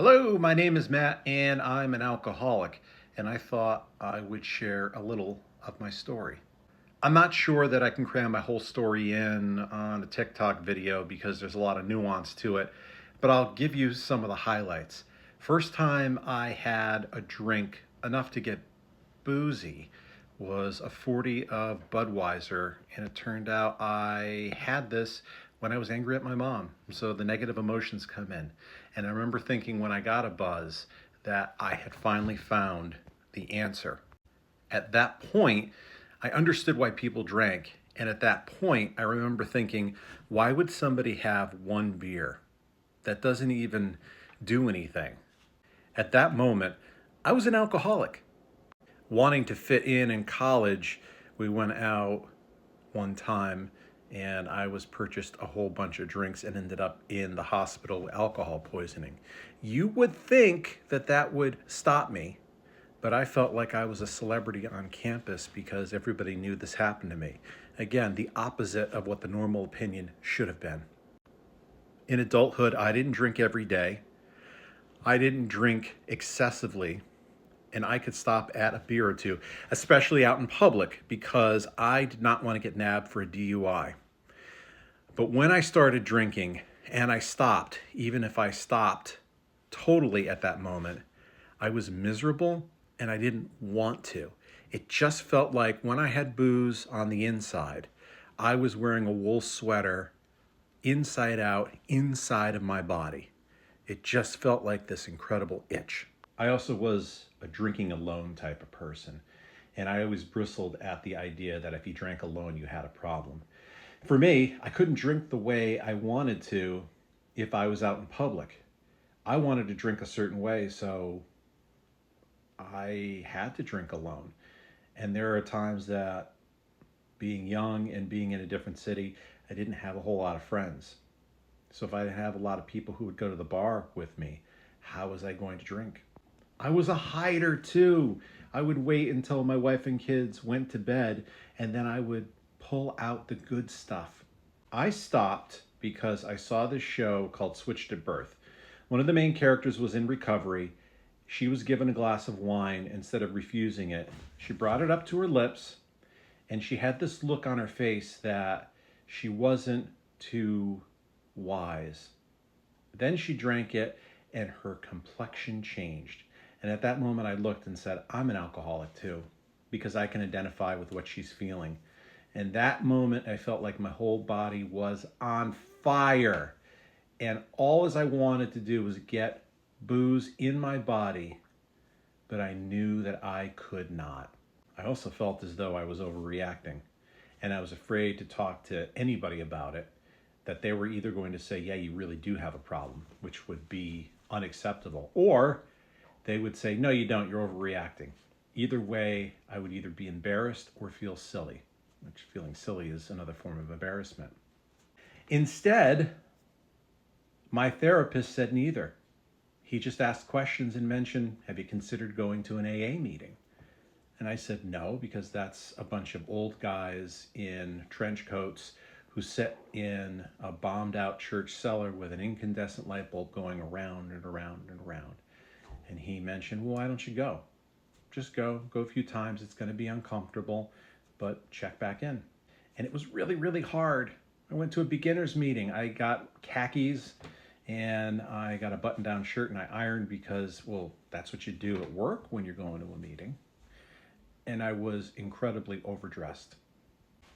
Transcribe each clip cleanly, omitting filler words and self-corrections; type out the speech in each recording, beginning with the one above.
Hello, my name is Matt and I'm an alcoholic, and I thought I would share a little of my story. I'm not sure that I can cram my whole story in on a TikTok video because there's a lot of nuance to it, but I'll give you some of the highlights. First time I had a drink enough to get boozy was a 40 of Budweiser, and it turned out I had this when I was angry at my mom. So the negative emotions come in. And I remember thinking when I got a buzz that I had finally found the answer. At that point, I understood why people drank. And at that point, I remember thinking, why would somebody have one beer that doesn't even do anything? At that moment, I was an alcoholic. Wanting to fit in college, we went out one time and I was purchased a whole bunch of drinks and ended up in the hospital with alcohol poisoning. You would think that that would stop me, but I felt like I was a celebrity on campus because everybody knew this happened to me. Again, the opposite of what the normal opinion should have been. In adulthood, I didn't drink every day. I didn't drink excessively, and I could stop at a beer or two, especially out in public, because I did not want to get nabbed for a DUI. But when I started drinking and I stopped, even if I stopped totally at that moment, I was miserable and I didn't want to. It just felt like when I had booze on the inside, I was wearing a wool sweater inside out, inside of my body. It just felt like this incredible itch. I also was a drinking alone type of person, and I always bristled at the idea that if you drank alone, you had a problem. For me, I couldn't drink the way I wanted to if I was out in public. I wanted to drink a certain way, so I had to drink alone. And there are times that being young and being in a different city, I didn't have a whole lot of friends. So if I didn't have a lot of people who would go to the bar with me, how was I going to drink? I was a hider too. I would wait until my wife and kids went to bed, and then I would pull out the good stuff. I stopped because I saw this show called Switched at Birth. One of the main characters was in recovery. She was given a glass of wine. Instead of refusing it, she brought it up to her lips, and she had this look on her face that she wasn't too wise. Then she drank it, and her complexion changed. And at that moment, I looked and said, I'm an alcoholic too, because I can identify with what she's feeling. And that moment, I felt like my whole body was on fire. And all as I wanted to do was get booze in my body, but I knew that I could not. I also felt as though I was overreacting, and I was afraid to talk to anybody about it, that they were either going to say, yeah, you really do have a problem, which would be unacceptable, or they would say, no, you don't, you're overreacting. Either way, I would either be embarrassed or feel silly, which feeling silly is another form of embarrassment. Instead, my therapist said neither. He just asked questions and mentioned, have you considered going to an AA meeting? And I said no, because that's a bunch of old guys in trench coats who sit in a bombed out church cellar with an incandescent light bulb going around and around and around. And he mentioned, well, why don't you go? Just go a few times. It's going to be uncomfortable, but check back in. And it was really, really hard. I went to a beginner's meeting. I got khakis and I got a button-down shirt and I ironed because, well, that's what you do at work when you're going to a meeting. And I was incredibly overdressed.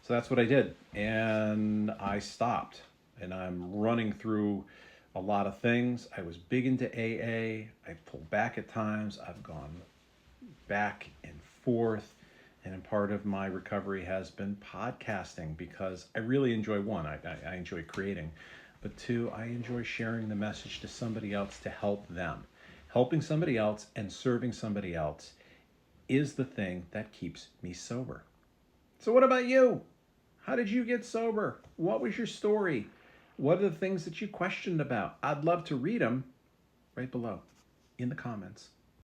So that's what I did. And I stopped. And I'm running through a lot of things. I was big into AA. I pulled back at times. I've gone back and forth. And part of my recovery has been podcasting because I really enjoy one, I enjoy creating, but two, I enjoy sharing the message to somebody else to help them. Helping somebody else and serving somebody else is the thing that keeps me sober. So what about you? How did you get sober? What was your story? What are the things that you questioned about? I'd love to read them right below in the comments.